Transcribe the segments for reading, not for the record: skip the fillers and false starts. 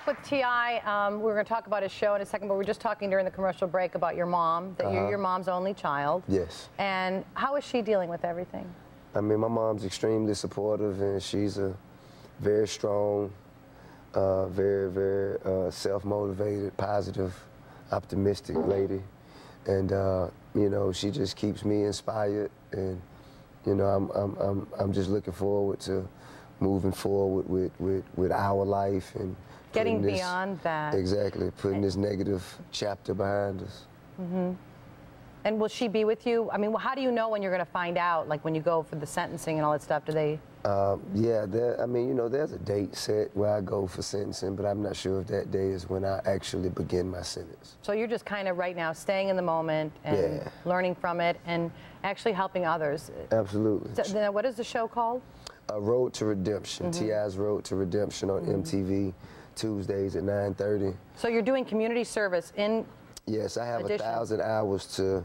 back with T.I. We're going to talk about his show in a second, but we were just talking during the commercial break about your mom, that you're your mom's only child. Yes. And how is she dealing with everything? I mean, my mom's extremely supportive, and she's a very strong, very self-motivated, positive, optimistic lady. And, you know, she just keeps me inspired, and, you know, I'm just looking forward to moving forward with our life and getting beyond that. Exactly, putting this negative chapter behind us. Mm-hmm. And will she be with you? I mean, how do you know when you're going to find out, like when you go for the sentencing and all that stuff? Do they? Yeah, I mean, you know, there's a date set where I go for sentencing, but I'm not sure if that day is when I actually begin my sentence. So you're just kind of right now staying in the moment and learning from it and actually helping others. Absolutely. So, what is the show called? Road to Redemption, T.I.'s Road to Redemption on MTV, Tuesdays at 9:30. So you're doing community service in Yes, I have addition. 1,000 hours to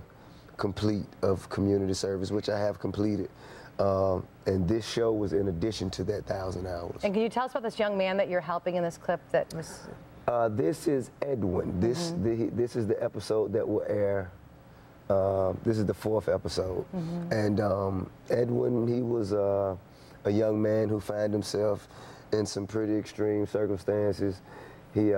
complete of community service, which I have completed. And this show was in addition to that 1,000 hours. And can you tell us about this young man that you're helping in this clip that was... This is Edwin. This is the episode that will air. This is the 4th episode. And Edwin, he was a young man who found himself in some pretty extreme circumstances. He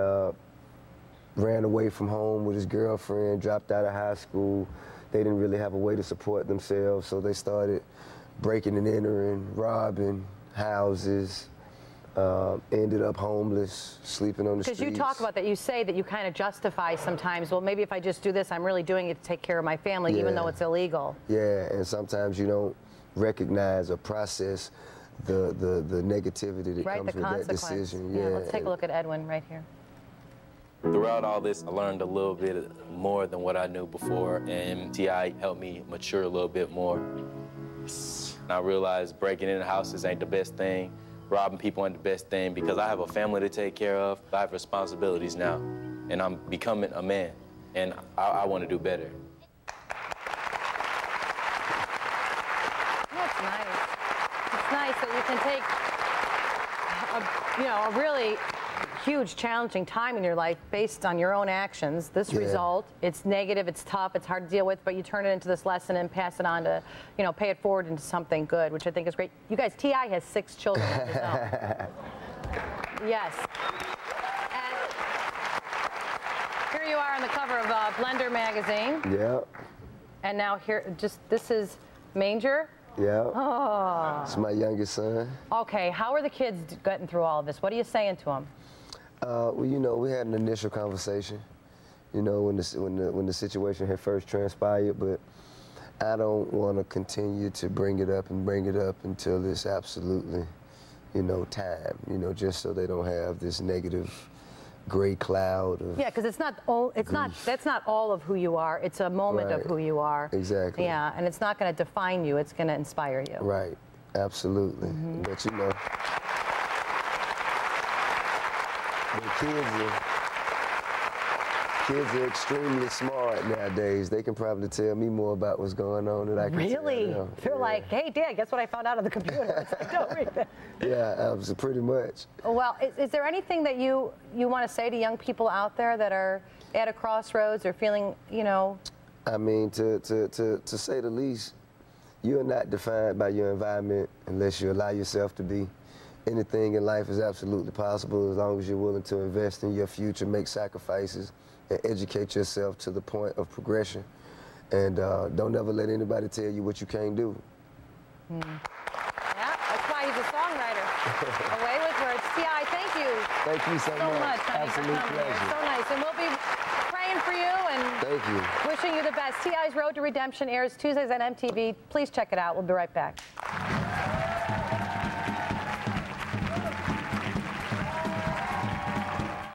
ran away from home with his girlfriend, dropped out of high school. They didn't really have a way to support themselves, so they started breaking and entering, robbing houses, ended up homeless, sleeping on the streets. Because you talk about that, you say that you kind of justify sometimes, well, maybe if I just do this, I'm really doing it to take care of my family, even though it's illegal. Yeah, and sometimes you don't recognize or process the negativity that comes with that decision. Yeah, let's take a look at Edwin right here. Throughout all this, I learned a little bit more than what I knew before, and T.I. helped me mature a little bit more. And I realized breaking into houses ain't the best thing, robbing people ain't the best thing, because I have a family to take care of. I have responsibilities now, and I'm becoming a man, and I want to do better. That's nice. It's nice that you can take, a really huge, challenging time in your life based on your own actions. This result, it's negative, it's tough, it's hard to deal with, but you turn it into this lesson and pass it on to, pay it forward into something good, which I think is great. You guys, T.I. has 6 children of his own. Yes. And here you are on the cover of Blender magazine. Yeah. And now here, this is Manger. Yeah. Oh. It's my youngest son. Okay, how are the kids getting through all of this? What are you saying to them? Well, you know, we had an initial conversation, when the situation had first transpired, but I don't want to continue to bring it up until it's absolutely, time, just so they don't have this negative gray cloud of because that's not all of who you are. It's a moment of who you are. Exactly. Yeah, and it's not going to define you. It's going to inspire you. Right. Absolutely. But the kids are extremely smart nowadays. They can probably tell me more about what's going on than I can tell them. They're like, hey, Dad, guess what I found out on the computer? It's like, don't read that. Yeah, pretty much. Well, is there anything that you want to say to young people out there that are at a crossroads or feeling, I mean, to say the least, you're not defined by your environment unless you allow yourself to be. Anything in life is absolutely possible as long as you're willing to invest in your future, make sacrifices, and educate yourself to the point of progression. And don't ever let anybody tell you what you can't do. Yeah, that's why he's a songwriter. Away with words. T.I., thank you. Thank you so much. Absolute pleasure. So nice. And we'll be praying for you and thank you. Wishing you the best. T.I.'s Road to Redemption airs Tuesdays on MTV. Please check it out. We'll be right back.